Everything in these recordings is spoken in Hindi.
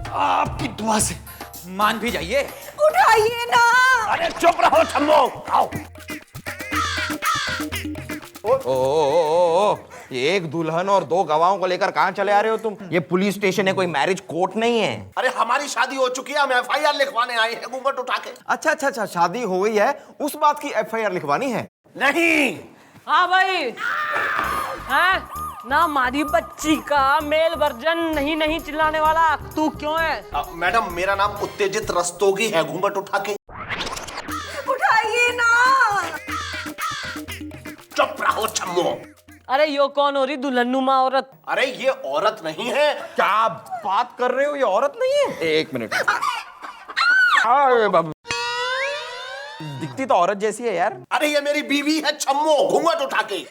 आपकी दुआ से मान भी जाइए। उठाइए ना। अरे चुप रहो छम्मो, आओ। ओ, एक दुल्हन और दो गवाहों को लेकर कहां चले आ रहे हो तुम? ये पुलिस स्टेशन है, कोई मैरिज कोर्ट नहीं है। अरे हमारी शादी हो चुकी है, हम एफआईआर लिखवाने आए हैं घूंघट उठा के। अच्छा, शादी हो गई है, उस बात की एफआईआर लिखवानी है? नहीं। हाँ भाई, हाँ ना, हमारी बच्ची का मेल वर्जन नहीं चिल्लाने वाला तू क्यों है? मैडम मेरा नाम उत्तेजित रस्तोगी है, घूंघट उठा के। उठाइए ना। चुप रहो छम्मो। अरे यो कौन हो रही दुल्हनुमा औरत? अरे ये औरत नहीं है। क्या बात कर रहे हो, ये औरत नहीं है? एक मिनट। अरे बाबू, दिखती तो औरत जैसी है यार। अरे ये मेरी बीवी है छम्मो, घूंघट उठा के।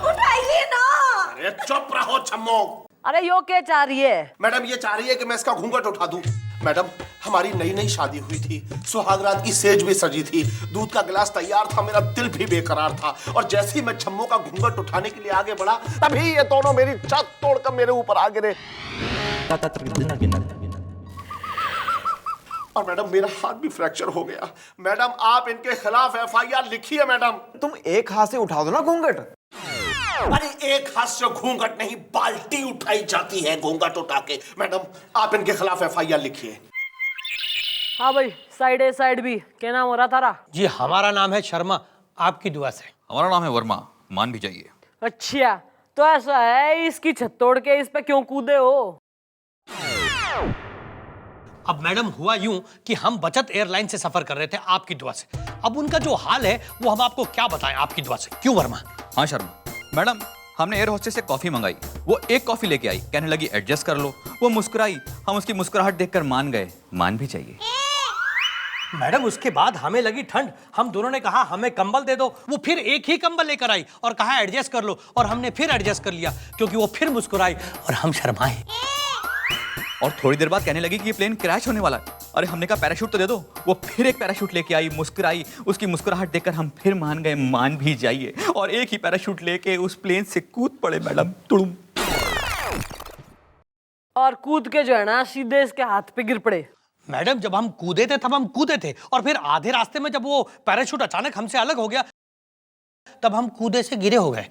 उठाइए ना। अरे चुप रहो छम्मो। अरे यो क्या चाह रही है? मैडम ये चाह रही है कि मैं इसका घूंघट उठा दूं। मैडम हमारी नई शादी हुई थी, सुहागरात की सेज भी सजी थी, दूध का गिलास तैयार था, मेरा दिल भी बेकरार था, और जैसे ही मैं छम्मो का घूंघट उठाने के लिए आगे बढ़ा, तभी ये दोनों मेरी छत तोड़कर मेरे ऊपर आ गिरे। और मैडम मेरा हाथ भी फ्रैक्चर हो गया। मैडम आप इनके खिलाफ एफआईआर लिखिए। मैडम तुम एक हाथ से उठा दो ना घूंघट। अरे एक हाथ से घूंघट नहीं, बाल्टी उठाई जाती है घूंघट उठा के। मैडम आप इनके खिलाफ एफआईआर लिखिए। हाँ भाई, साइड ए साइड बी, क्या नाम हो रहा थारा? जी हमारा नाम है शर्मा, आपकी दुआ से। हमारा नाम है वर्मा, मान भी जाइए। अच्छा, तो ऐसा है, इसकी छत तोड़ के इस पे क्यों कूदे हो? अब मैडम हुआ यूं कि हम बचत एयरलाइन से सफर कर रहे थे आपकी दुआ से। अब उनका जो हाल है वो हम आपको क्या बताएं आपकी दुआ से। क्यों वर्मा? हाँ शर्मा मैडम, हमने एयर होस्टेस से कॉफी मंगाई, वो एक कॉफी लेके आई, कहने लगी एडजस्ट कर लो। वो मुस्कुराई, हम उसकी मुस्कुराहट देखकर मान गए, मान भी चाहिए। मैडम उसके बाद हमें लगी ठंड, हम दोनों ने कहा हमें कंबल दे दो। वो फिर एक ही कंबल लेकर आई और कहा एडजस्ट कर लो, और हमने फिर एडजस्ट कर लिया क्योंकि वो फिर मुस्कुराई और हम शर्माए। और थोड़ी देर बाद कहने लगी कि ये प्लेन क्रैश होने वाला है। अरे हमने कहा पैराशूट तो दे दो। वो फिर एक पैराशूट लेके आई, मुस्कुराई, उसकी मुस्कुराहट देखकर हम फिर मान गए, मान भी जाइए। और एक ही पैराशूट लेके उस प्लेन से कूद पड़े मैडम, तुड़ुम। और कूद के जो है ना सीधे इसके हाथ पे गिर पड़े। मैडम जब हम कूदे थे तब हम कूदे थे, और फिर आधे रास्ते में जब वो पैराशूट अचानक हमसे अलग हो गया तब हम कूदे से गिरे हो गए।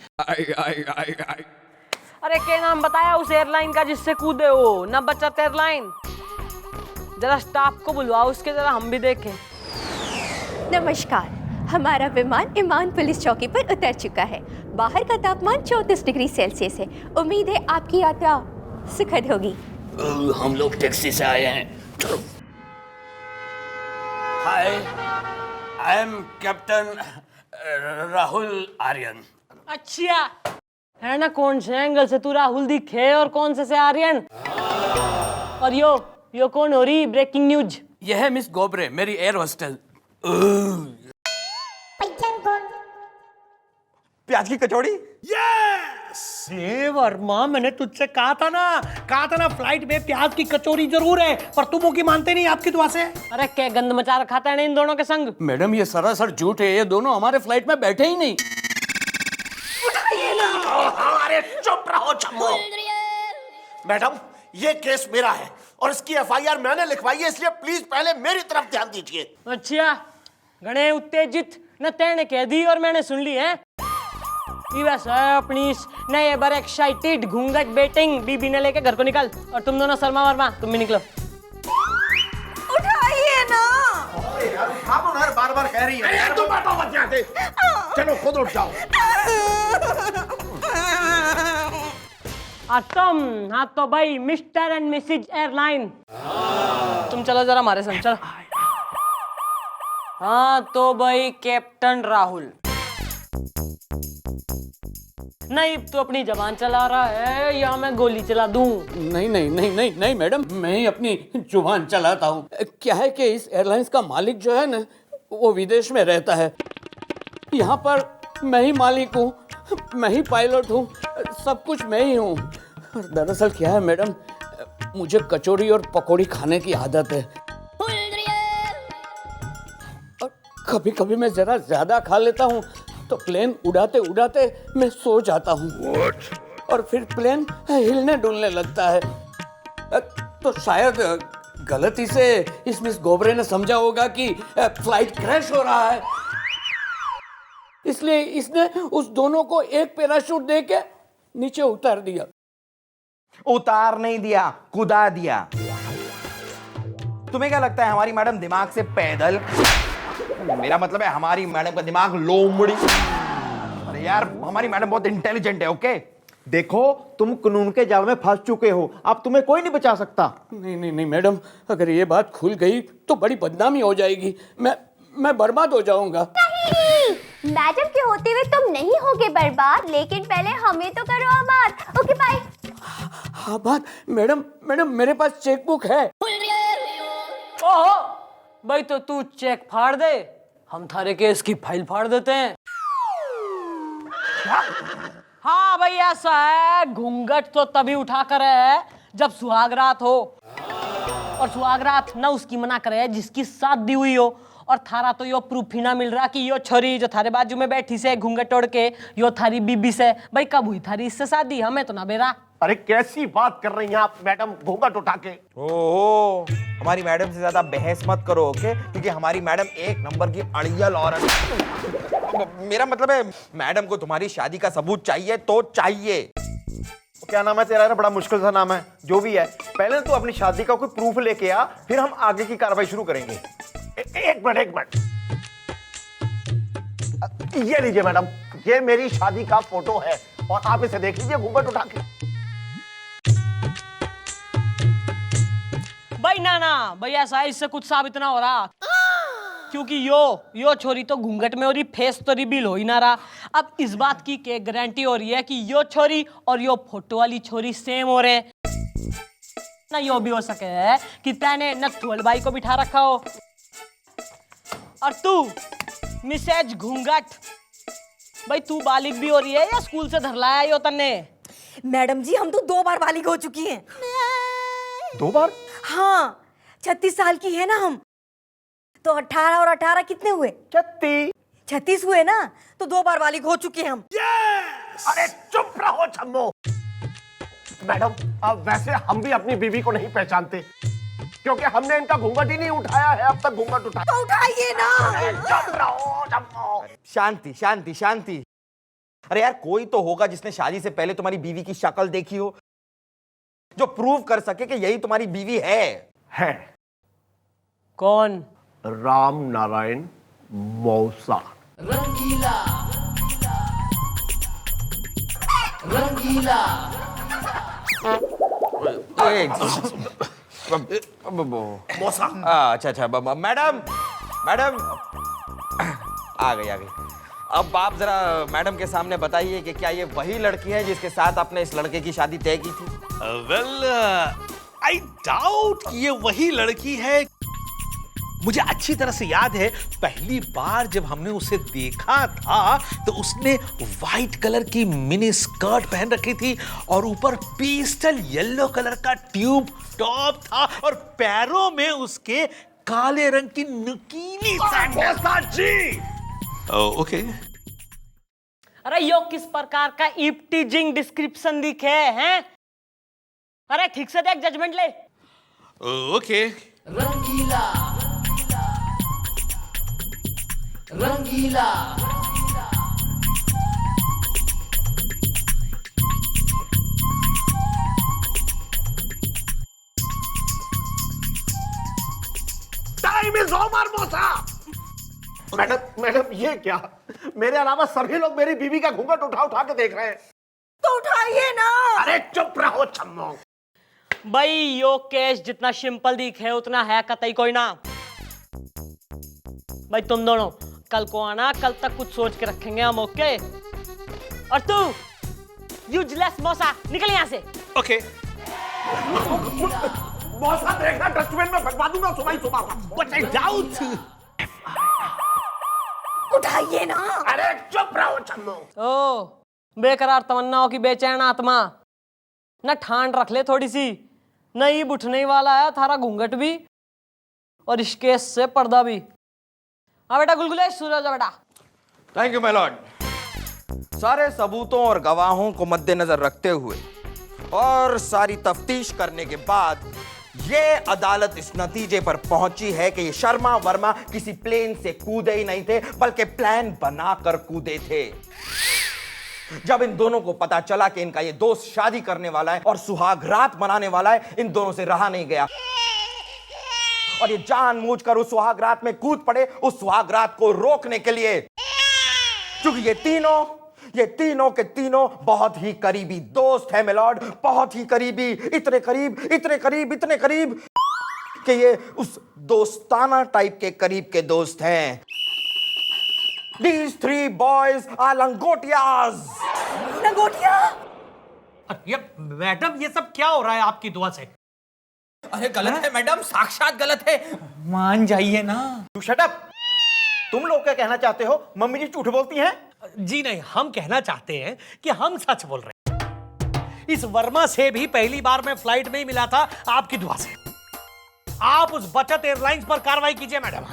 अरे क्या नाम बताया उस एयरलाइन का जिससे कूदे हो? ना बचत एयरलाइन। जरा स्टाफ को बुलवाओ उसके, जरा हम भी देखें। नमस्कार, हमारा विमान इमान पुलिस चौकी पर उतर चुका है। बाहर का तापमान 34 डिग्री सेल्सियस है। उम्मीद है आपकी यात्रा सुखद होगी। हम लोग टैक्सी से आए हैं। चलो। Hi, I am captain Rahul Aryan. अच्छा है ना, कौन से एंगल से तू राहुल दिखे और कौन से आर्यन? और यो कौन हो रही? Breaking news. यह है मिस गोबरे, मेरी एयर होस्टेस। प्याज की कचौड़ी। ये वर्मा, मैंने तुझसे कहा था ना फ्लाइट में प्याज की कचौरी जरूर है, पर तुम वो की मानते नहीं आपकी दुआ से। अरे क्या गंद मचा रखा था इन दोनों के संग? मैडम ये सरासर झूठ है, ये दोनों हमारे फ्लाइट में बैठे ही नहीं। अरे चुप रहो छम्मो। मैडम ये केस मेरा है और इसकी एफआईआर मैंने लिखवाई है, इसलिए प्लीज पहले मेरी तरफ ध्यान दीजिए। अच्छा, गणे उत्तेजित न तेने कह दी और मैंने सुन ली है। अपनी नए बार एक्साइटेड घूंघट बेटिंग बीबी ने लेके घर को निकल, और तुम दोनों शर्मा वर्मा तुम भी निकलो। उठाइए ना। यार उठा दो ना, बार-बार कह रही है। तुम बैठो मत यहाँ पे। चलो खुद उठ जाओ। तुम, हाँ तो भाई मिस्टर एंड मिसेज एयरलाइन, तुम चलो जरा हमारे संग, चलो। हाँ तो भाई कैप्टन राहुल, नहीं तो अपनी जबान चला रहा है या मैं गोली चला दूं? नहीं मैडम, मैं ही अपनी जुबान चलाता हूँ। क्या है कि इस एयरलाइंस का मालिक जो है ना, वो विदेश में रहता है। यहाँ पर मैं ही मालिक हूँ, मैं ही पायलट हूँ, सब कुछ मैं ही हूँ। दरअसल क्या है मैडम, मुझे कचौड़ी और पकौड़ी खाने की आदत है, और कभी कभी मैं जरा ज्यादा खा लेता हूँ तो प्लेन उड़ाते उड़ाते मैं सो जाता हूँ। और फिर प्लेन हिलने डुलने लगता है। तो शायद गलती से इस मिस गोबरे ने समझा होगा कि फ्लाइट क्रैश हो रहा है, इसलिए इसने उस दोनों को एक पैराशूट दे के नीचे उतार दिया। उतार नहीं दिया, कुदा दिया। तुम्हें क्या लगता है हमारी मैडम दिमाग से पैदल? मेरा मतलब है हमारी मैडम का दिमाग लोमड़ी। अरे यार हमारी मैडम बहुत इंटेलिजेंट है। ओके देखो तुम कानून के जाल में फंस चुके हो, अब तुम्हें कोई नहीं बचा सकता। नहीं मैडम, अगर ये बात खुल गई तो बड़ी बदनामी हो जाएगी। मैं बर्बाद हो जाऊंगा। नहीं, मैडम के होते हुए तुम नहीं होगे बर्बाद, लेकिन पहले हमें तो करो आबाद। Okay bye. हाँ बात मैडम मेरे पास चेकबुक है। ओहो भाई, तो तू चेक फाड़ दे, हम थारे केस की फाइल फाड़ देते हैं। हाँ भाई ऐसा है, घूंघट तो तभी उठा कर है जब सुहागरात हो, और सुहागरात ना उसकी मना करे जिसकी शादी हुई हो। और थारा तो यो प्रूफ ही ना मिल रहा कि यो छोरी जो थारे बाजू में बैठी से घूंघट तोड़ के यो थारी बीबी से। भाई कब हुई थारी इससे शादी? हमें तो ना बेरा। अरे कैसी बात कर रही हैं आप मैडम, घूंघट उठा के। ओहो, हमारी मैडम से ज्यादा बहस मत करो। ओके, क्योंकि हमारी मैडम एक नंबर की अड़ियल औरत। मेरा मतलब है मैडम को तुम्हारी शादी का सबूत चाहिए तो चाहिए। क्या नाम है तेरा? यार बड़ा मुश्किल सा नाम है। जो भी है, पहले तू अपनी शादी का कोई प्रूफ लेके आ, फिर हम आगे की कार्रवाई शुरू करेंगे। एक मिनट, ये लीजिए मैडम, ये मेरी शादी का फोटो है और आप इसे देख लीजिए घूंघट उठा के। भाई ना भाई ऐसा है, इससे कुछ साबित ना हो रहा, क्योंकि यो छोरी तो घूंघट में हो रही, फेस तो रिवील हो ही ना रहा। अब इस बात की क्या गारंटी हो रही है कि यो छोरी और यो फोटो वाली छोरी सेम हो रहे? ना यो भी हो सके है कि तैने नथुअल भाई को बिठा रखा हो और तू मिसेज घूंघट। भाई तू बालिग भी हो रही है या स्कूल से धर लाया यो तन्ने? मैडम जी हम तो 2 बार बालिग हो चुकी हैं। 2 बार? हाँ, 36 साल की है ना हम, तो 18 और 18 कितने हुए? 36 हुए ना, तो 2 बार बालिग हो चुके हैं हम। अरे चुप रहो छम्मो। मैडम अब वैसे हम भी अपनी बीवी को नहीं पहचानते, क्योंकि हमने इनका घूंघट ही नहीं उठाया है अब तक। घूंघट उठाया तो उठाइए ना। अरे चुप रहो छम्मो। शांति शांति शांति। अरे यार कोई तो होगा जिसने शादी से पहले तुम्हारी बीवी की शक्ल देखी हो, जो प्रूव कर सके कि यही तुम्हारी बीवी है। कौन? राम नारायण मौसा। मौसा। अच्छा मैडम आ गई। अब आप जरा मैडम के सामने बताइए कि क्या ये वही लड़की है जिसके साथ आपने इस लड़के की शादी तय की थी? वेल आई डाउट कि ये वही लड़की है। मुझे अच्छी तरह से याद है, पहली बार जब हमने उसे देखा था तो उसने व्हाइट कलर की मिनी स्कर्ट पहन रखी थी और ऊपर पेस्टल येलो कलर का ट्यूब टॉप था और पैरों में उसके काले रंग की नुकीली सैंडल। ओके। अरे यो किस प्रकार का ईपटीजिंग डिस्क्रिप्शन दिखे हैं? अरे ठीक से देख, जजमेंट ले। Okay. Rangeela time is over मौसा। मैडम ये क्या, मेरे अलावा सभी लोग मेरी बीवी का घूंघट उठा के देख रहे हैं। तो उठाइए ना। अरे चुप रहो छम्मो। भाई यो केस जितना सिंपल दिखे उतना है कतई कोई ना। भाई तुम दोनों कल को आना, कल तक कुछ सोच के रखेंगे हम। ओके? और तू यूजलेस मौसा निकल यहां से। ओके। मौसा देखना डस्टबिन में फटवा दूंगा सुबह। But I doubt. उठाइए ना। अरे चुप रहो छम्मो। ओ बेकरार तमन्नाओं की बेचैन आत्मा, न ठान रख ले थोड़ी सी। नहीं बुठने वाला है थारा घूंघट भी और इस केस से पर्दा भी। हाँ बेटा गुलगुले, सूरज बेटा। Thank you my Lord. सारे सबूतों और गवाहों को मद्देनजर रखते हुए और सारी तफ्तीश करने के बाद ये अदालत इस नतीजे पर पहुंची है कि ये शर्मा वर्मा किसी प्लेन से कूदे ही नहीं थे, बल्कि प्लान बनाकर कूदे थे। जब इन दोनों को पता चला कि इनका ये दोस्त शादी करने वाला है और सुहाग रात मनाने वाला है, इन दोनों से रहा नहीं गया और ये जानबूझकर उस सुहाग रात में कूद पड़े, उस सुहाग रात को रोकने के लिए। क्योंकि ये तीनों के तीनों बहुत ही करीबी दोस्त हैं मिलॉर्ड, बहुत ही करीबी, इतने करीब कि ये उस दोस्ताना टाइप के करीब के दोस्त हैं। These 3 boys are लंगोटियाज। लंगोटिया? ये मैडम, ये सब क्या हो रहा है आपकी दुआ से? अरे गलत है मैडम, साक्षात गलत है, मान जाइए ना। तू शट अप। तुम लोग क्या कहना चाहते हो? मम्मी जी झूठ बोलती हैं? जी नहीं, हम कहना चाहते हैं कि हम सच बोल रहे हैं। इस वर्मा से भी पहली बार में फ्लाइट में ही मिला था आपकी दुआ से। आप उस बचत एयरलाइंस पर कार्रवाई कीजिए मैडम।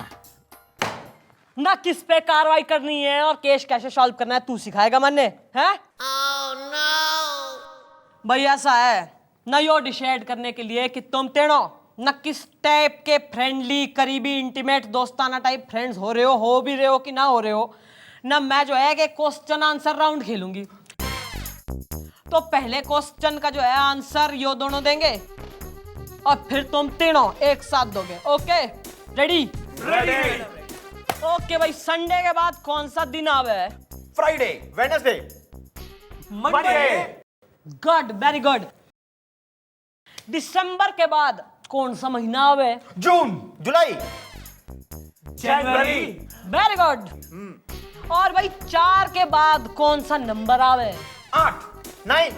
ना किस पे कार्रवाई करनी है और केस कैसे सॉल्व करना है तू सिखाएगा मन्ने, हैं? भाई ऐसा है ना, यो डिसाइड करने के लिए कि तुम तीनों न किस टाइप के फ्रेंडली, करीबी, इंटीमेट, दोस्ताना टाइप फ्रेंड्स हो भी रहे हो कि ना हो रहे हो ना, मैं जो है कि क्वेश्चन आंसर राउंड खेलूंगी। तो पहले क्वेश्चन का जो है आंसर यो दोनों देंगे और फिर तुम तीनों एक साथ दोगे। Okay, ready? ओके भाई, संडे के बाद कौन सा दिन आवे? Friday, Wednesday, Monday. Good, very good. दिसंबर के बाद कौन सा महीना आवे? जून, जुलाई, जनवरी। Very good. और भाई 4 के बाद कौन सा नंबर आवे? 8, 9,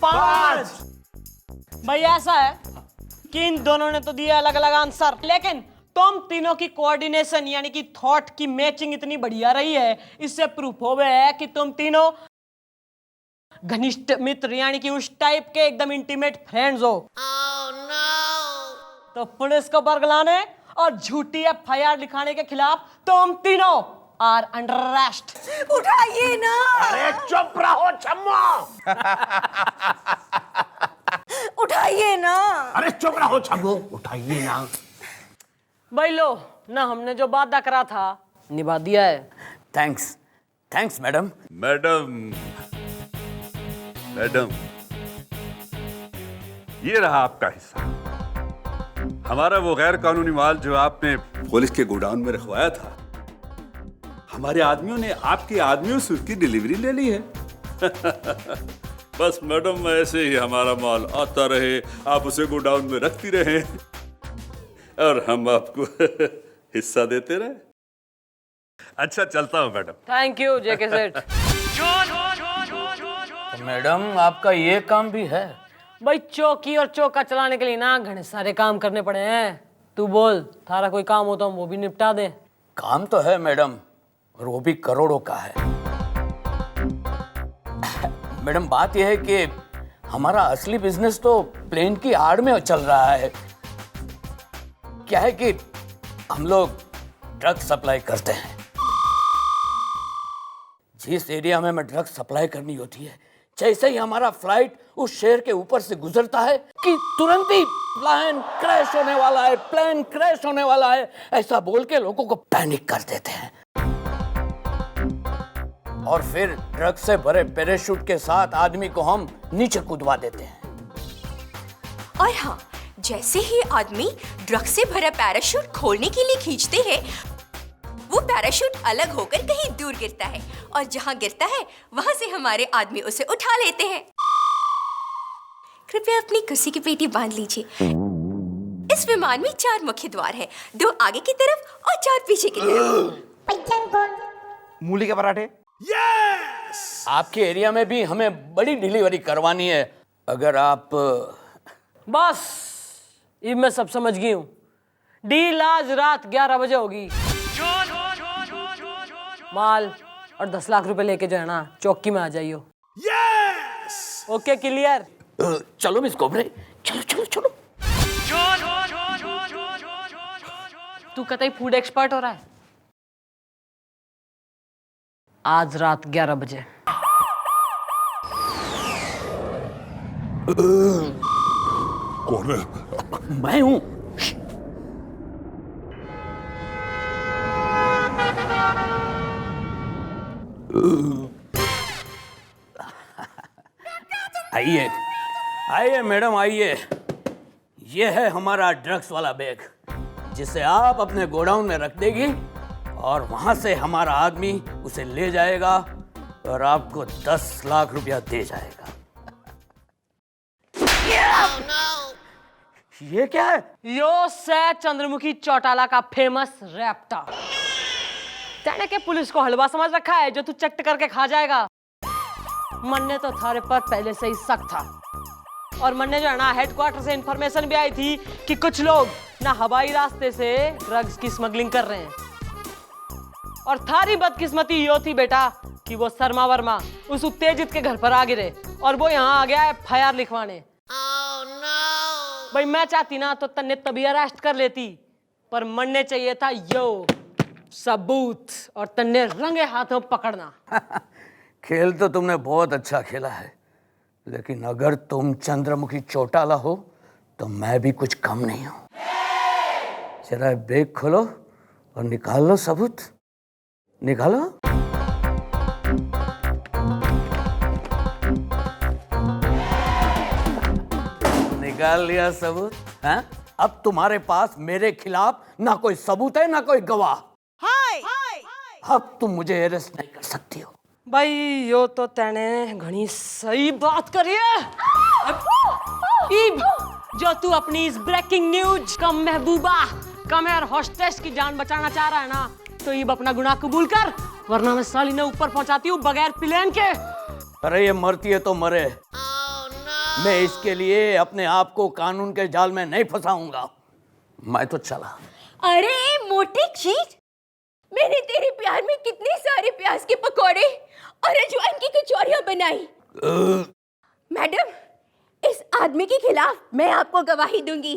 5। भाई ऐसा है कि इन दोनों ने तो दिए अलग अलग आंसर, लेकिन तुम तीनों की कोऑर्डिनेशन यानी कि थॉट की मैचिंग इतनी बढ़िया रही है, इससे प्रूफ हो गया है कि तुम तीनों घनिष्ठ मित्र यानी कि उस टाइप के एकदम इंटीमेट फ्रेंड्स हो। तो पुलिस को बरगलाने और झूठी एफआईआर लिखाने के खिलाफ तुम तीनों आर अंडर अरेस्ट। उठाइए ना। अरे चुप रहो छम्मा। उठाइए ना। अरे चुप रहो छम्मो, उठाइए ना। भाई लो ना, हमने जो वादा करा था निभा दिया है। Thanks madam. मैडम, ये रहा आपका हिस्सा। हमारा वो गैर कानूनी माल जो आपने पुलिस के गोडाउन में रखवाया था, हमारे आदमियों ने आपके आदमियों से उसकी डिलीवरी ले ली है। बस मैडम, ऐसे ही हमारा माल आता रहे, आप उसे गोडाउन में रखती रहे और हम आपको हिस्सा देते रहे। अच्छा, चलता हूं मैडम। थैंक यू जेके सेठ। तो मैडम, आपका ये काम भी है? भाई चौकी और चौका चलाने के लिए ना घने सारे काम करने पड़े हैं। तू बोल, थारा कोई काम हो तो हम वो भी निपटा दें। काम तो है मैडम, और वो भी करोड़ों का है। मैडम, बात यह है कि हमारा असली बिजनेस तो प्लेन की आड़ में चल रहा है। क्या है कि हम लोग ड्रग सप्लाई करते हैं। जिस एरिया में हमें ड्रग सप्लाई करनी होती है, जैसे ही हमारा फ्लाइट उस शहर के ऊपर से गुजरता है कि तुरंत ही प्लेन क्रैश होने वाला है, ऐसा बोल के लोगों को पैनिक कर देते हैं और फिर ड्रग से भरे पैराशूट के साथ आदमी को हम नीचे कूदवा देते हैं। और हाँ, जैसे ही आदमी ड्रग से भरा पैराशूट खोलने के लिए खींचते हैं, वो पैराशूट अलग होकर कहीं दूर गिरता है और जहाँ गिरता है वहाँ से हमारे आदमी उसे उठा लेते हैं। कृपया अपनी कुर्सी की पेटी बांध लीजिए। इस विमान में 4 मुख्य द्वार है, 2 आगे की तरफ और 4 पीछे की तरफ। मूली के पराठे। आपके एरिया में भी हमें बड़ी डिलीवरी करवानी है। अगर आप बस ये मैं सब समझ गई हूँ। डील आज रात 11 बजे होगी। माल और 10 लाख रुपए लेके जो है ना, चौकी में आ जाइयो। Okay, clear? चलो मिस कोबरे, चलो। तू कतई फूड एक्सपर्ट हो रहा है। आज रात 11 बजे। कौन है? मैं हूं। आइए आइए मैडम आइए। ये है हमारा ड्रग्स वाला बैग जिसे आप अपने गोडाउन में रख देगी और वहां से हमारा आदमी उसे ले जाएगा और आपको 10 लाख रुपया दे जाएगा। ये क्या है? यो से चंद्रमुखी चौटाला का फेमस रैप्टर। तेने के पुलिस को हलवा समझ रखा है जो तू चट करके खा जाएगा। मन ने तो थारे पर पहले से ही शक था और मन ने जो है ना हेडक्वार्टर से इंफॉर्मेशन भी आई थी कि कुछ लोग ना हवाई रास्ते से ड्रग्स की स्मगलिंग कर रहे हैं। और थारी बदकिस्मती यो थी बेटा कि वो शर्मा वर्मा उस उत्तेजित के घर पर आ गिरे और वो यहाँ आ गया है FIR लिखवाने। भाई मैं चाहती ना तो तन्ने तभी अरेस्ट कर लेती, पर मन ने चाहिए था यो सबूत और तन्ने रंगे हाथों पकड़ना। खेल तो तुमने बहुत अच्छा खेला है, लेकिन अगर तुम चंद्रमुखी चौटाला हो तो मैं भी कुछ कम नहीं हूं। जरा बैग खोलो और निकाल लो सबूत। निकालो। निकाल लिया सबूत? हैं? अब तुम्हारे पास मेरे खिलाफ ना कोई सबूत है ना कोई गवाह। अब तुम मुझे अरेस्ट नहीं कर सकती हो। भाई यो तो तेने घनी सही बात करी है। जो तू अपनी इस ब्रेकिंग न्यूज कम महबूबा कम एयर होस्टेस की जान बचाना चाह रहा है ना, तो ये अपना गुनाह कबूल कर, वरना मैं साली ने ऊपर पहुंचाती हूँ बगैर प्लेन के। अरे ये मरती है तो मरे। मैं इसके लिए अपने आप को कानून के जाल में नहीं फंसाऊंगा। मैं तो चला। अरे मोटी चीज, मैंने तेरे प्यार में कितने सारे प्याज के पकौड़े और अजवाइन की कचौरियां बनाई। मैडम, इस आदमी के खिलाफ मैं आपको गवाही दूंगी।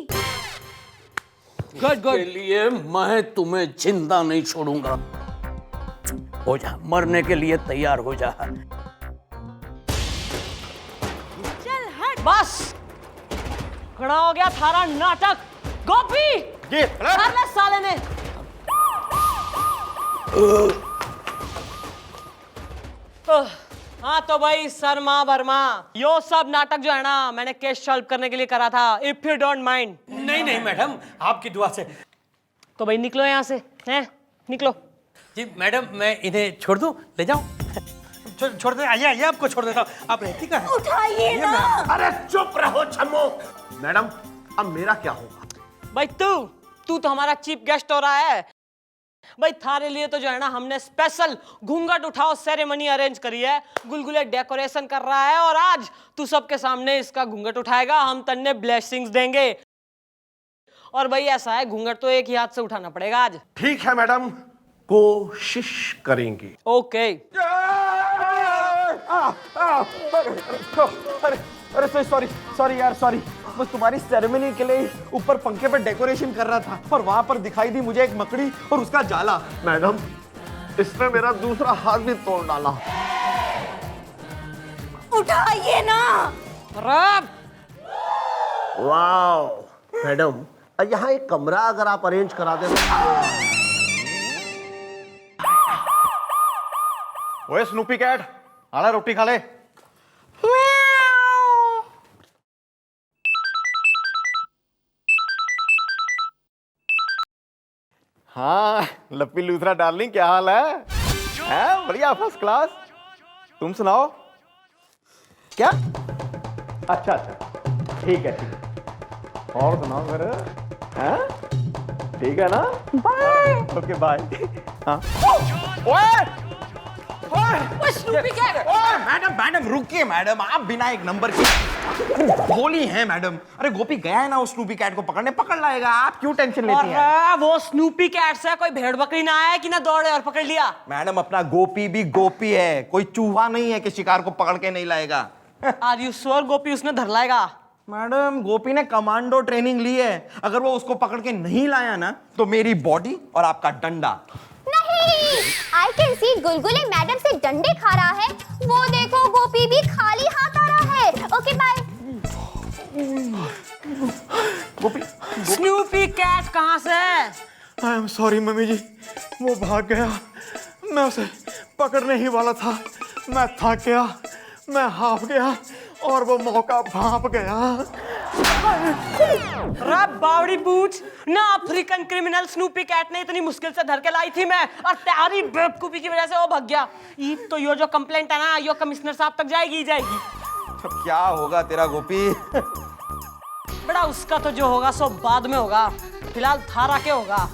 गुड के लिए मैं तुम्हें जिंदा नहीं छोड़ूंगा। हो जा, मरने के लिए तैयार हो जा। चल हट। बस खड़ा हो गया थारा नाटक। गोपी कर ले साले ने। हाँ तो भाई शर्मा वर्मा, यो सब नाटक जो है ना मैंने केस सॉल्व करने के लिए करा था। If you don't mind. नहीं नहीं मैडम, आपकी दुआ से। तो भाई निकलो यहाँ से, हैं? निकलो। जी मैडम, मैं इन्हें छोड़ दूं? ले जाऊं? छोड़ दे। आइए आइए, आपको छोड़ देता हूँ। आप रहती कहाँ हैं? उठाइए ना। अरे चुप रहो छम्मो। मैडम, अब मेरा क्या होगा? भाई तू तो हमारा चीफ गेस्ट हो रहा है। भाई थारे लिए तो जो है ना हमने स्पेशल घूंघट उठाओ सेरेमनी अरेंज करी है। गुलगुले डेकोरेशन कर रहा है और आज तू सबके सामने इसका घूंघट उठाएगा, हम तन्ने ब्लेसिंग्स देंगे। और भाई ऐसा है, घूंघट तो एक ही हाथ से उठाना पड़ेगा आज। ठीक है मैडम, कोशिश करेंगे। ओके। अरे सॉरी यार, सॉरी। मैं तुम्हारी सेरेमनी के लिए ऊपर पंखे पे डेकोरेशन कर रहा था, पर वहां पर दिखाई दी मुझे एक मकड़ी और उसका जाला। मैडम, इसने मेरा दूसरा हाथ भी तोड़ डाला। उठाइए ना। वाओ मैडम, यहाँ एक कमरा अगर आप अरेंज करा दें। ओए स्नूपी कैट, आला रोटी खा ले। हाँ लप्पी लूथरा डार्लिंग, क्या हाल है? हैं? बढ़िया, फर्स्ट क्लास। तुम सुनाओ। क्या? अच्छा, ठीक है। और सुनाओ फिर। हैं? ठीक है ना? बाय। Okay bye. हाँ। ओए! मैडम रुकिए मैडम, आप बिना एक नंबर की भोली हैं मैडम। अरे गोपी गया है ना उस स्नूपी कैट को पकड़ने, पकड़ लाएगा। आप क्यों टेंशन लेती हैं? वो स्नूपी कैट से कोई भेड़ बकरी ना आया कि ना दौड़े और पकड़ लिया। मैडम अपना गोपी भी गोपी है, कोई चूहा नहीं है कि शिकार को पकड़ के नहीं लाएगा। आर यू श्योर गोपी उसने धर लाएगा? मैडम गोपी ने कमांडो ट्रेनिंग ली है, अगर वो उसको पकड़ के नहीं लाया ना तो मेरी बॉडी और आपका डंडा। नहीं, I can see gulgule madam से डंडे खा रहा है। वो देखो गोपी भी खाली हाथ आ रहा है। Okay bye. Gopi. Snoopy cat कहाँ से? I am sorry mummy ji, वो भाग गया, मैं उसे पकड़ने ही वाला था, मैं थक गया, मैं हाफ गया और वो मौका भाप गया। रब बावड़ी बूच ना, अफ्रीकन क्रिमिनल स्नूपी कैट ने इतनी मुश्किल से धर के लाई थी मैं, और तुम्हारी बेवकूफी की वजह से वो भाग गया। ये तो यो जो कंप्लेंट है ना, यो कमिश्नर साहब तक जाएगी जाएगी। तो क्या होगा तेरा गोपी? बड़ा उसका तो जो होगा सो बाद में होगा, फिलहाल थारा के होगा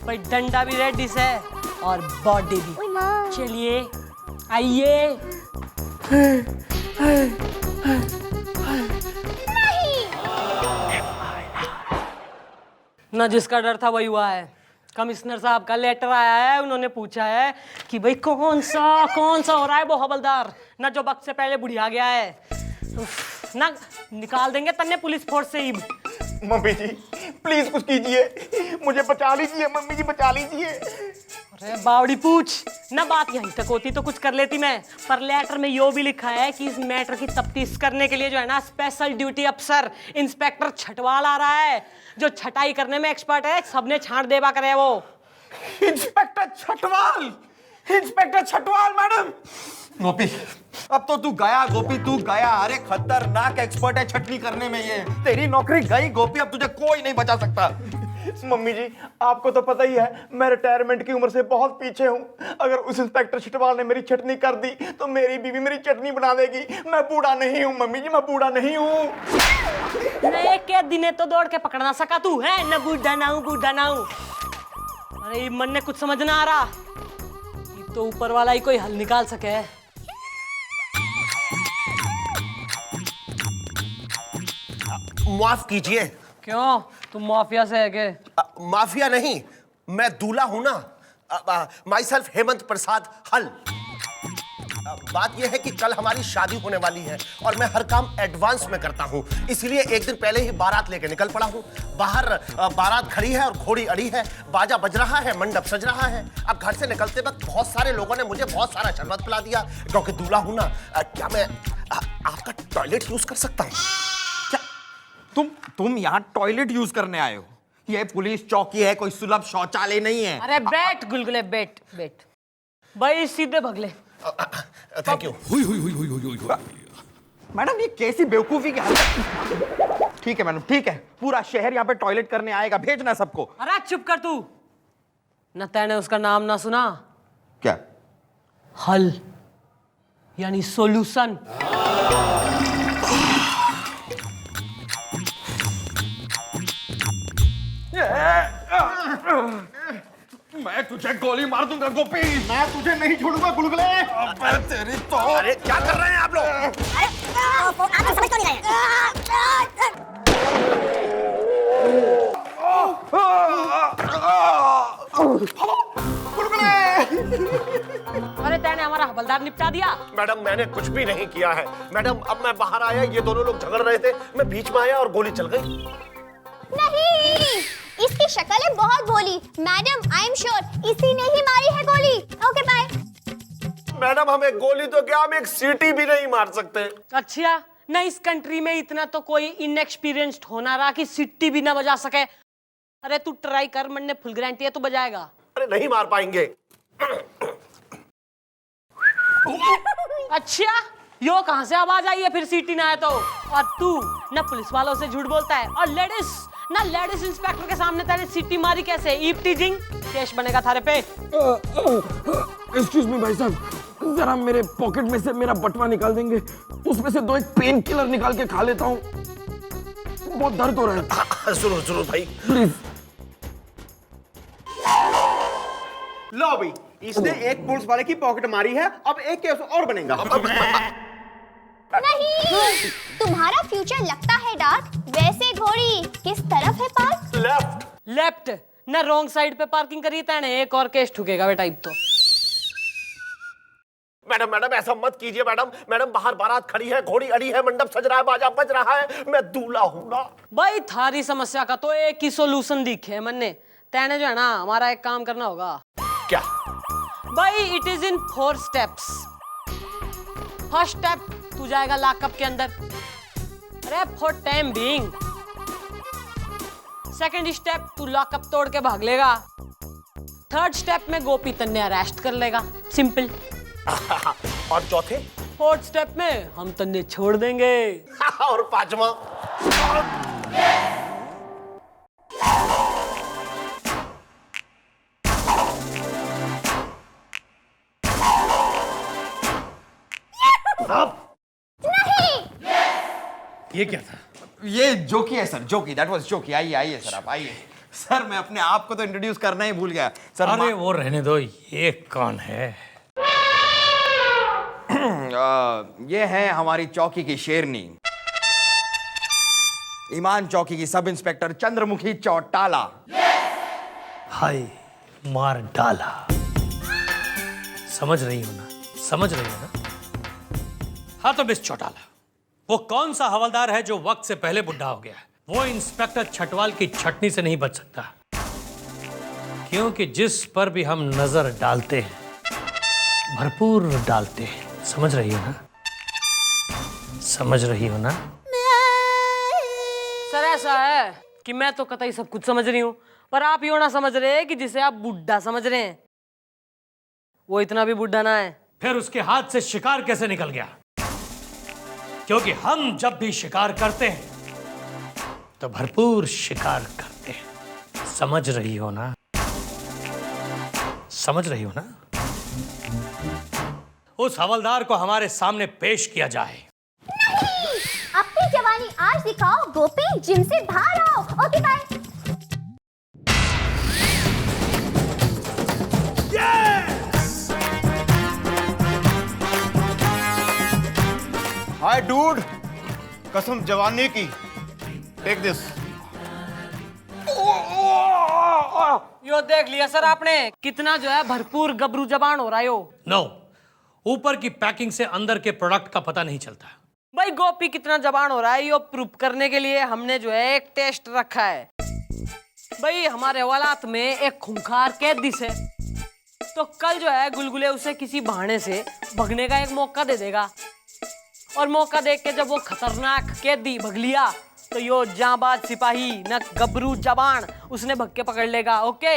भाई। डंडा भी रेडी से और बॉडी भी। चलिए आइए। ना जिसका डर था वही हुआ है। कमिश्नर साहब का लेटर आया है, उन्होंने पूछा है कि भाई कौन सा हो रहा है वो हवलदार, ना जो वक्त से पहले बुढ़िया गया है ना, निकाल देंगे तन्ने पुलिस फोर्स से ही। मम्मी जी प्लीज कुछ कीजिए, मुझे बचा लीजिए, मम्मी जी बचा लीजिए। अरे बावड़ी पूछ ना, बात यहीं तक होती तो कुछ कर लेती मैं, पर लेटर में यो भी लिखा है कि इस मैटर की तफ्तीश करने के लिए जो है ना, स्पेशल ड्यूटी अफसर इंस्पेक्टर छटवाल आ रहा है, जो छटाई करने में एक्सपर्ट है, सबने छांट देवा करे वो। Inspector Chhatwal, inspector Chhatwal madam. Gopi अब तो तू गया, गोपी तू गया। अरे खतरनाक एक्सपर्ट है छटनी करने में ये, तेरी नौकरी गई गोपी, अब तुझे कोई नहीं बचा सकता। मम्मी जी आपको तो पता ही है मैं रिटायरमेंट की उम्र से बहुत पीछे हूँ, अगर उस इंस्पेक्टर छटवाल ने मेरी चटनी कर दी तो मेरी बीवी मेरी चटनी बना देगी। मैं बूढ़ा नहीं हूँ मम्मी जी, मैं बूढ़ा नहीं हूँ। नए के दिने तो दौड़ के पकड़ ना सका तू है न, बूढ़ा ना हूँ, बूढ़ा ना हूँ। अरे मन ने कुछ समझ ना आ रहा, ये तो ऊपर वाला ही कोई हल निकाल सके। माफ कीजिए। क्यों, तुम माफिया से है के? माफिया नहीं, मैं दूल्हा हूं ना, माई सेल्फ हेमंत प्रसाद हल। बात यह है कि कल हमारी शादी होने वाली है और मैं हर काम एडवांस में करता हूं, इसलिए एक दिन पहले ही बारात लेके निकल पड़ा हूं। बाहर बारात खड़ी है और घोड़ी अड़ी है, बाजा बज रहा है, मंडप सज रहा है। अब घर से निकलते वक्त बहुत सारे लोगों ने मुझे बहुत सारा शरबत पिला दिया, क्योंकि दूल्हा हूं ना। क्या मैं आपका टॉयलेट यूज कर सकता हूं? तुम यहाँ टॉयलेट यूज करने आए हो? ये पुलिस चौकी है, कोई सुलभ शौचालय नहीं है। अरे बैठ गुलगुले, बैठ बैठ भाई, सीधे भगले। Thank you. मैडम ये कैसी बेवकूफी की हालत। ठीक है मैडम, ठीक है, पूरा शहर यहाँ पे टॉयलेट करने आएगा, भेजना सबको। अरे चुप कर तू, न तैने उसका नाम ना सुना? क्या? हल यानी सॉल्यूशन। मैं तुझे गोली मार दूंगा गोपी, मैं तुझे नहीं छोड़ूंगा गुलगुले। अबे तेरी तो। अरे क्या कर रहे हैं आप लोग? आप समझ तो नहीं रहे। अरे तैने हमारा हवलदार निपटा दिया। मैडम मैंने कुछ भी नहीं किया है। मैडम अब मैं बाहर आया, ये दोनों लोग झगड़ रहे थे, मैं बीच में आया और गोली चल गई। नहीं, इसकी शक्ल है बहुत भोली। मैडम आई एम श्योर इसी ने ही मारी है गोली। Okay bye. मैडम हमें गोली तो क्या, हम एक सीटी भी नहीं मार सकते। अच्छा ना, इस कंट्री में इतना तो कोई इनएक्सपीरियंस्ड होना रहा कि सिट्टी भी ना बजा सके। अरे तू ट्राई कर, मन ने फुल गारंटी है तू बजाएगा। अरे नहीं मार पाएंगे। अच्छा यो कहां से आवाज आई है फिर सीटी ना आए तो? और तू ना पुलिस वालों से झूठ बोलता है, और लेडीज इंस्पेक्टर के सामने तेरे सीटी मारी कैसे? ईव टीजिंग केस बनेगा थारे पे। एक्सक्यूज मी भाई साहब, जरा मेरे पॉकेट में से मेरा बटवा निकाल देंगे, उसमें से 2 पेन किलर निकाल के खा लेता हूँ, बहुत दर्द हो रहा है। जरूर जरूर भाई, प्लीज। लो भाई, इसने एक पुलिस वाले की पॉकेट मारी है, अब एक केस और बनेगा। नहीं, तुम्हारा फ्यूचर लगता है डार्क। वैसे घोड़ी किस तरफ है पार्क? लेफ्ट ना, रॉन्ग साइड पे पार्किंग करी तैने, एक और केस ठुकेगा बेटा। तो मैडम ऐसा मत कीजिए मैडम। मैडम बाहर बारात खड़ी है, घोड़ी अड़ी है, मंडप सज रहा है, बाजा बज रहा है, मैं दूल्हा हूं ना। भाई थारी समस्या का तो एक ही सॉल्यूशन दिखे मन ने। तैने जो है ना, हमारा एक काम करना होगा। क्या? भाई it is in 4 steps. First step, तू जाएगा लॉकअप के अंदर। अरे for time being. Second step तू लॉकअप तोड़ के भाग लेगा। थर्ड स्टेप में गोपी तन्ने अरेस्ट कर लेगा। सिंपल। और चौथे? फोर्थ स्टेप में हम तन्ने छोड़ देंगे। और पांचवा? ये क्या था? ये जोकी है सर, जोकी। दैट वाज जोकी। आइए आइए सर, आप आइए। सर मैं अपने आप को तो इंट्रोड्यूस करना ही भूल गया सर। अरे वो रहने दो, ये कौन है? ये है हमारी चौकी की शेरनी, ईमान चौकी की सब इंस्पेक्टर चंद्रमुखी चौटाला। हाय मार डाला। समझ रही हो ना? समझ रही हो ना? हाँ तो मिस चौटाला, वो कौन सा हवलदार है जो वक्त से पहले बुढ़ा हो गया है? वो इंस्पेक्टर छटवाल की छटनी से नहीं बच सकता, क्योंकि जिस पर भी हम नजर डालते हैं भरपूर डालते हैं। समझ रही हो ना? समझ रही हो ना? सर ऐसा है कि मैं तो कतई सब कुछ समझ रही हूँ, पर आप यो ना समझ रहे कि जिसे आप बुढ़ा समझ रहे हैं वो इतना भी बुढ़ा ना है। फिर उसके हाथ से शिकार कैसे निकल गया? क्योंकि हम जब भी शिकार करते हैं तो भरपूर शिकार करते हैं। समझ रही हो ना? समझ रही हो ना? उस हवलदार को हमारे सामने पेश किया जाए। नहीं, अपनी जवानी आज दिखाओ गोपी, जिम से बाहर आओ। Okay bye. हाय डूड, कसम जवानी की, टेक दिस। यो देख लिया सर आपने, कितना जो है भरपूर गबरू जबान हो रहा है यो। नो, ऊपर की पैकिंग से अंदर के प्रोडक्ट का पता नहीं चलता। भाई गोपी कितना जबान हो रहा है यो प्रूफ करने के लिए हमने जो है एक टेस्ट रखा है। भाई हमारे हवालात में एक खूंखार कैदी से, तो कल जो है गुलगुले उसे किसी बहाने से भगने का एक मौका दे देगा, और मौका देख के जब वो खतरनाक कैदी भग लिया तो यो जांबाज सिपाही न गबरू जबान उसने भग के पकड़ लेगा। Okay?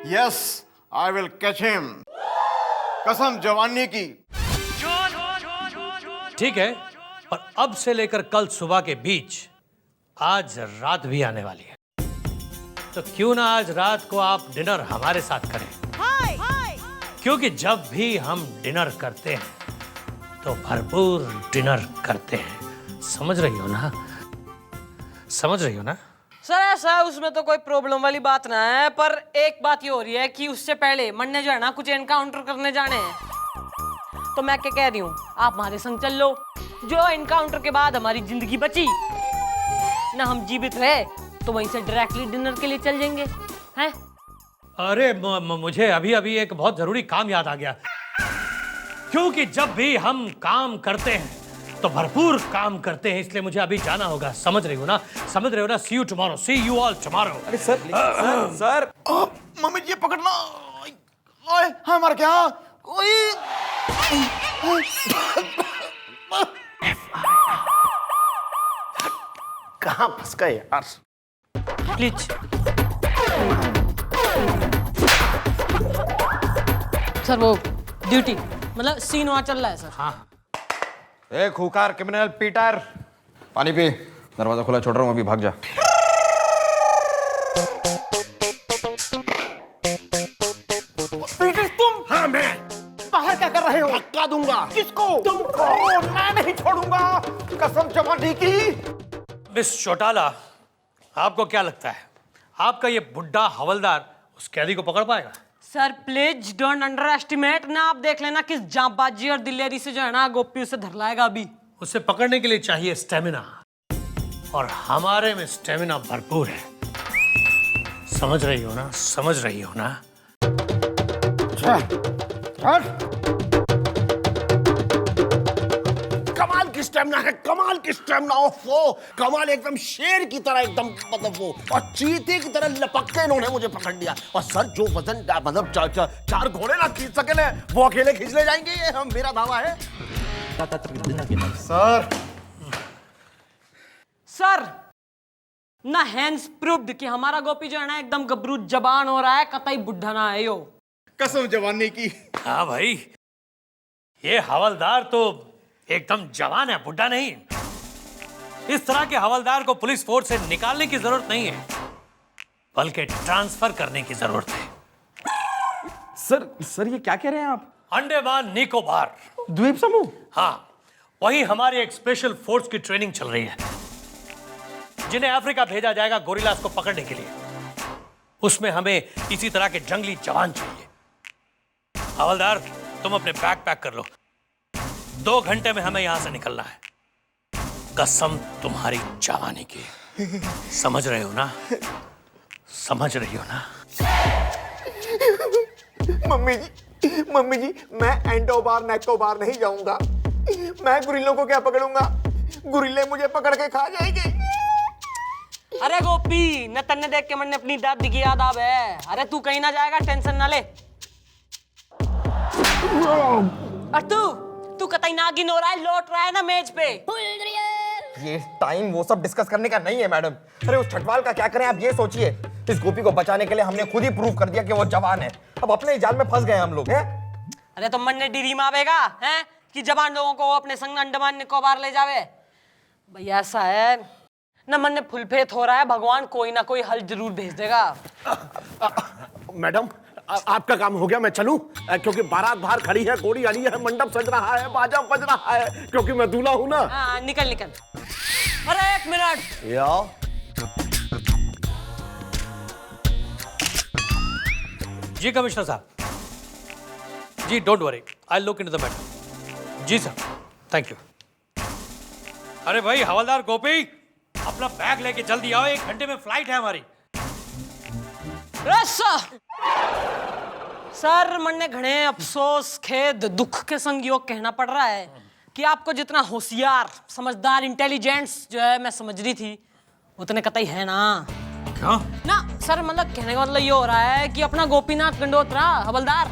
Yes, I will catch him, कसम जवानी की। ठीक है, पर अब से लेकर कल सुबह के बीच आज रात भी आने वाली है, तो क्यों ना आज रात को आप डिनर हमारे साथ करें? क्योंकि जब भी हम डिनर करते हैं तो भरपूर डिनर करते हैं। समझ रही हो ना? समझ रही हो ना? सर ऐसा है, उसमें तो कोई प्रॉब्लम वाली बात ना है, पर एक बात ये हो रही है कि उससे पहले मन ने जो है ना कुछ एनकाउंटर करने जाने हैं। तो मैं क्या कह रही हूँ, आप हमारे संग चल लो। जो एनकाउंटर के बाद हमारी जिंदगी बची ना, हम जीवित रहे, तो वहीं से डायरेक्टली डिनर के लिए चल जाएंगे। हैं? अरे मुझे अभी अभी एक बहुत जरूरी काम याद आ गया, क्योंकि जब भी हम काम करते हैं तो भरपूर काम करते हैं, इसलिए मुझे अभी जाना होगा। समझ रही हो ना? समझ रहे हो ना? See you tomorrow, see you all tomorrow. अरे सर सर मम्मी ये पकड़ना। ओए हाँ, मर गया। ओए कहाँ फंस गए यार? प्लीज सर, वो ड्यूटी मतलब सीन वहां चल रहा है सर। हाँ, ए खूंखार क्रिमिनल पीटर, पानी पी। दरवाजा खुला छोड़ रहा हूँ, अभी भाग जा। पीटर तुम? हाँ मैं। बाहर क्या कर रहे हो? धक्का दूंगा। किसको? तुमको। मैं नहीं छोड़ूंगा, कसम जवानी की। मिस चौटाला, आपको क्या लगता है आपका ये बुड्ढा हवलदार उस कैदी को पकड़ पाएगा? Sir please don't under estimate ना। आप देख लेना किस जांबाजी और दिलेरी से जो है ना गोपी उसे धर लाएगा। अभी उसे पकड़ने के लिए चाहिए स्टेमिना, और हमारे में स्टेमिना भरपूर है। समझ रही हो ना? समझ रही हो ना? कमाल की स्टेमिना है, कमाल की स्टेमिना। वो कमाल, एकदम शेर की तरह, एकदम मतलब वो, और चीते की तरह लपक के इन्होंने मुझे पकड़ लिया। और सर जो वजन मतलब चार घोड़े ना खींच सके वो अकेले खींच ले जाएंगे, ये हम मेरा दावा है। सर सर ना हैंड्स प्रूव्ड कि हमारा गोपी जो है ना एकदम गबरू जबान हो रहा है, कतई बुढ़ा ना है यो। कसम जवानी की। हाँ भाई, ये हवलदार तो एकदम जवान है, बुढ़ा नहीं। इस तरह के हवलदार को पुलिस फोर्स से निकालने की जरूरत नहीं है, बल्कि ट्रांसफर करने की जरूरत है। सर ये क्या कह रहे हैं आप? अंडमान निकोबार द्वीप समूह? हाँ, वही हमारी एक स्पेशल फोर्स की ट्रेनिंग चल रही है, जिन्हें अफ्रीका भेजा जाएगा गोरिल्लास को पकड़ने के लिए। उसमें हमें इसी तरह के जंगली जवान चाहिए। हवलदार, तुम अपने बैग पैक कर लो, 2 घंटे में हमें यहां से निकलना है। कसम तुम्हारी जवानी की। समझ रहे हो ना? समझ रही हो ना? मम्मी जी मैं एंडोबार नेकोबार नहीं जाऊंगा। मैं गुरिल्लों को क्या पकड़ूंगा? गुरिल्ले मुझे पकड़ के खा जाएंगे। अरे गोपी, न तन्ने देख के मन अपनी दादी की याद आवे। अरे तू कहीं ना जाएगा, टेंशन ना ले। और तू कतई नागिन हो रहा है, लौट रहा है ना मेज पे। ये टाइम वो सब डिस्कस करने का नहीं है मैडम। अरे उस छठवाल का क्या करें आप ये सोचिए। इस गोपी को बचाने के लिए हमने खुद ही प्रूव कर दिया कि वो जवान है। अब अपने ही जाल में फंस गए हम लोग हैं। अरे तो मन ने डीरी मावेगा हैं कि जवान लोगों को वो अपने संग अंडमान निकोबार ले जावे। भैया ऐसा है न, मन ने फुलफेथ हो रहा है, भगवान कोई ना कोई हल जरूर भेज देगा। मैडम आपका काम हो गया, मैं चलूं? क्योंकि बारात बाहर खड़ी है, घोड़ी आनी है, मंडप सज रहा है, बाजा बज रहा है, क्योंकि मैं दूल्हा हूं ना। हाँ, निकल। अरे 1 मिनट। या जी कमिश्नर साहब, जी don't worry, I look into the matter. जी सर, थैंक यू। अरे भाई हवलदार गोपी, अपना बैग लेके जल्दी आओ, 1 घंटे में फ्लाइट है हमारी। सर मन ने घणे अफसोस, खेद, दुख के संग योग कहना पड़ रहा है कि आपको जितना होशियार, समझदार, इंटेलिजेंस जो है मैं समझ रही थी, उतने कतई है ना। क्या? ना सर, मतलब कहने का मतलब ये हो रहा है कि अपना गोपीनाथ गंडोत्रा हवलदार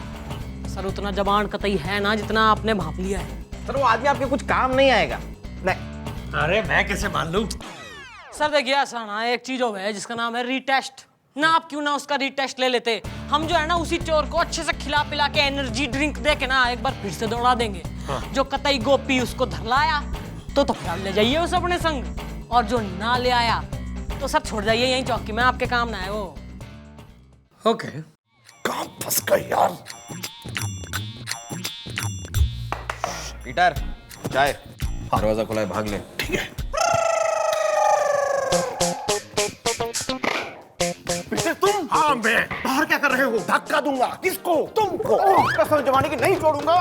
सर उतना जबान कतई है ना जितना आपने भांप लिया है। सर वो आदमी आपके कुछ काम नहीं आएगा। नहीं। अरे मैं कैसे मान लूं? सर देखिए ऐसा ना, एक चीज हो है जिसका नाम है रीटेस्ट ना। आप क्यों ना उसका रीटेस्ट ले लेते? हम जो है ना उसी चोर को अच्छे से खिला पिला के एनर्जी ड्रिंक दे के ना एक बार फिर से दौड़ा देंगे। हाँ। जो कतई गोपी उसको धर लाया तो फिर ले जाइए उसे अपने संग, और जो ना ले आया तो सर छोड़ जाइए यहीं चौकी में, आपके काम ना है वो। ओके। कहाँ फंस गए यार? पीटर चाय। दरवाजा खुला है, भाग ले। ठीक है। तुम? हाँ मैं। बाहर क्या कर रहे हो? धक्का दूंगा। किसको? तुमको। कसम जवानी की नहीं छोड़ूंगा।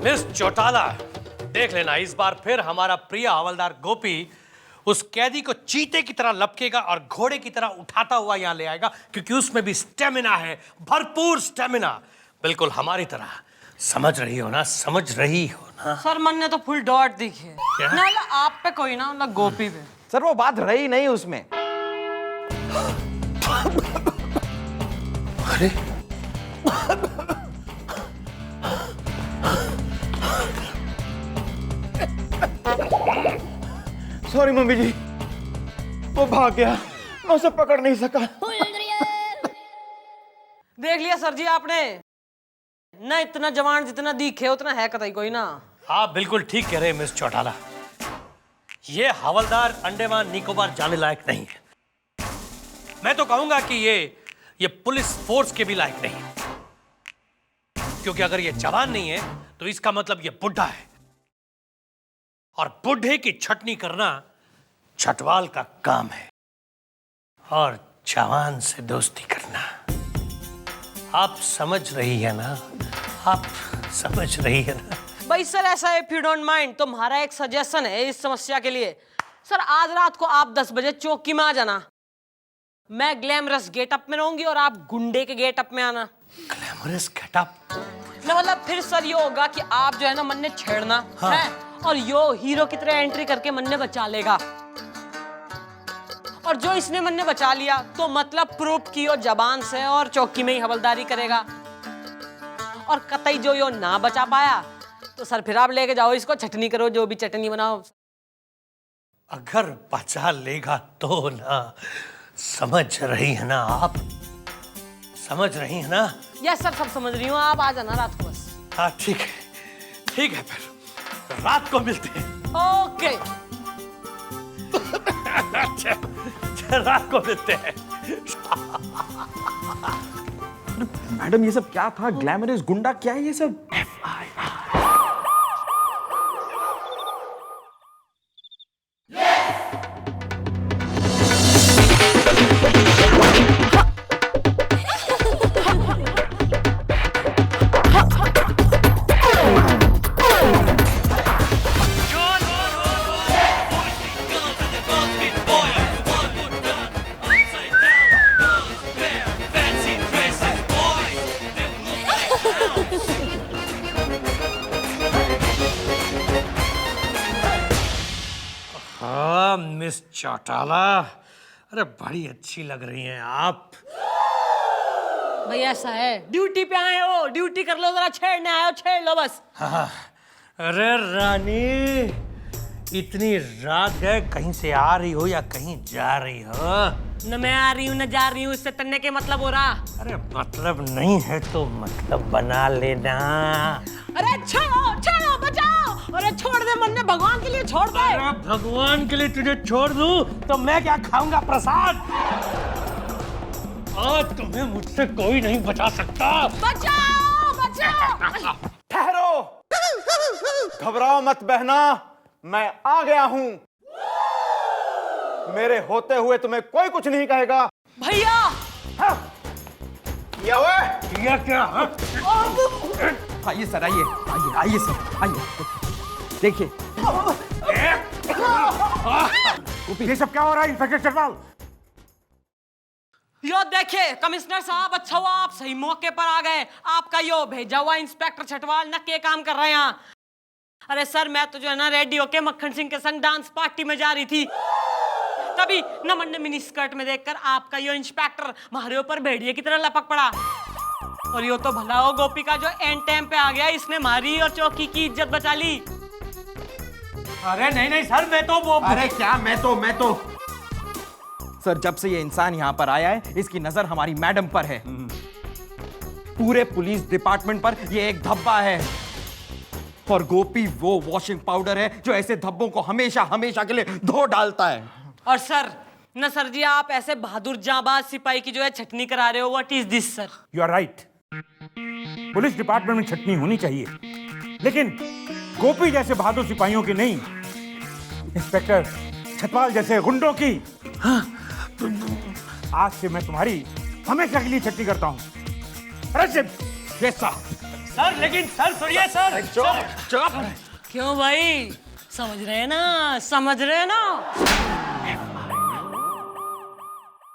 मिस चौटाला, देख लेना इस बार फिर हमारा प्रिय हवलदार गोपी उस कैदी को चीते की तरह लपकेगा और घोड़े की तरह उठाता हुआ यहाँ ले आएगा, क्योंकि उसमें भी स्टेमिना है, भरपूर स्टेमिना, बिल्कुल हमारी तरह। समझ रही हो ना? समझ रही हो ना? सर मन ने तो फुल डॉट दिखी है ना, आप पे कोई ना गोपी पे। सर वो बात रही नहीं उसमें। अरे सॉरी मम्मी जी, वो भाग गया, मैं उसे पकड़ नहीं सका। देख लिया सर जी आपने ना, इतना जवान जितना दिखे उतना है कतई कोई ना। आप बिल्कुल ठीक कह रहे हैं मिस चौटाला, ये हवलदार अंडमान निकोबार जाने लायक नहीं है। मैं तो कहूंगा कि ये पुलिस फोर्स के भी लायक नहीं है, क्योंकि अगर ये जवान नहीं है तो इसका मतलब ये बुढ़ा है, और बुढ़े की छटनी करना छटवाल का काम है, और जवान से दोस्ती करना। आप समझ रही है ना? आप समझ रही है ना? भाई सर ऐसा है, इफ यू डोंट माइंड, तो हमारा एक सजेशन है इस समस्या के लिए। सर आज रात को आप 10 बजे चौकी में आ जाना। मैं ग्लैमरस गेटअप में रहूंगी और आप गुंडे के गेटअप में आना। Glamorous getup? ना मतलब फिर सर ये होगा कि आप जो है ना मन ने छेड़ना है, और यो हीरो की तरह एंट्री करके मन ने बचा लेगा, और जो इसने मन ने बचा लिया तो मतलब प्रूफ की यो जबान से और चौकी में ही हवलदारी करेगा, और कतई जो यो ना बचा पाया तो सर फिर आप लेके जाओ इसको, चटनी करो, जो भी चटनी बनाओ। अगर बचा लेगा तो ना, समझ रही है ना आप? समझ रही है ना? यस सर, सब समझ रही हूँ। आप आ जाना रात को बस। हाँ ठीक है, ठीक है, फिर रात को मिलते हैं। ओके। अच्छा, रात को मिलते हैं। मैडम ये सब क्या था? ग्लैमरस गुंडा क्या है ये सब? हाँ मिस चौटाला, अरे बड़ी अच्छी लग रही हैं आप। भैया ऐसा है, ड्यूटी पे आए हो, ड्यूटी कर लो, जरा छेड़ने आए हो, छेड़ लो बस। हाँ, अरे रानी, इतनी रात है, कहीं से आ रही हो या कहीं जा रही हो? न मैं आ रही हूँ न जा रही हूँ, इससे तन्ने के मतलब हो रहा। अरे मतलब नहीं है तो मतलब बना लेना। अरे छोड़ो छोड़ो, बचाओ। अरे छोड़ दे, मन ने भगवान के लिए छोड़ दे। अरे भगवान के लिए तुझे छोड़ दूं तो मैं क्या खाऊंगा प्रसाद? आज तुम्हें मुझसे कोई नहीं बचा सकता। बचाओ बचाओ। ठहरो, घबराओ मत बहना, मैं आ गया हूं। मेरे होते हुए तुम्हें कोई कुछ नहीं कहेगा। भैया ये हुए? ये क्या? आइए सर, आइए आइए आइए सर, आइए देखिए। ये सब क्या हो रहा है इंस्पेक्टर चटवाल? यो देखिए कमिश्नर साहब, अच्छा हुआ आप सही मौके पर आ गए। आपका यो भेजा हुआ इंस्पेक्टर छटवाल न के काम कर रहे हैं यहाँ। अरे सर, मैं तो जो है ना रेडी होके मक्खन सिंह के संग डांस पार्टी में जा रही थी, तभी नमन ने मिनी स्कर्ट में देखकर आपका यो इंस्पेक्टर हमारे ऊपर भेड़िए की तरह लपक पड़ा। और यो तो भला हो गोपी का जो एंड टाइम पे आ गया, इसने मारी और चौकी की इज्जत बचा ली। अरे नहीं नहीं सर, मैं तो वो, अरे क्या मैं तो सर, जब से ये इंसान यहाँ पर आया है, इसकी नजर हमारी मैडम पर है। पूरे पुलिस डिपार्टमेंट पर ये एक धब्बा है। और गोपी वो वॉशिंग पाउडर है जो ऐसे धब्बों को हमेशा हमेशा के लिए धो डालता है। और सर न सर जी, आप ऐसे बहादुर जाबाज सिपाही की जो है छटनी करा रहे हो। What is this sir? You are right, police department में छटनी होनी चाहिए, लेकिन गोपी जैसे बहादुर सिपाहियों की नहीं, इंस्पेक्टर छतवाल जैसे गुंडों की। आज से मैं तुम्हारी हमेशा के लिए छटनी करता हूं। अरे सर, लेकिन सर सुनिए सर। चुप। क्यों भाई, समझ रहे हैं ना, समझ रहे हैं ना?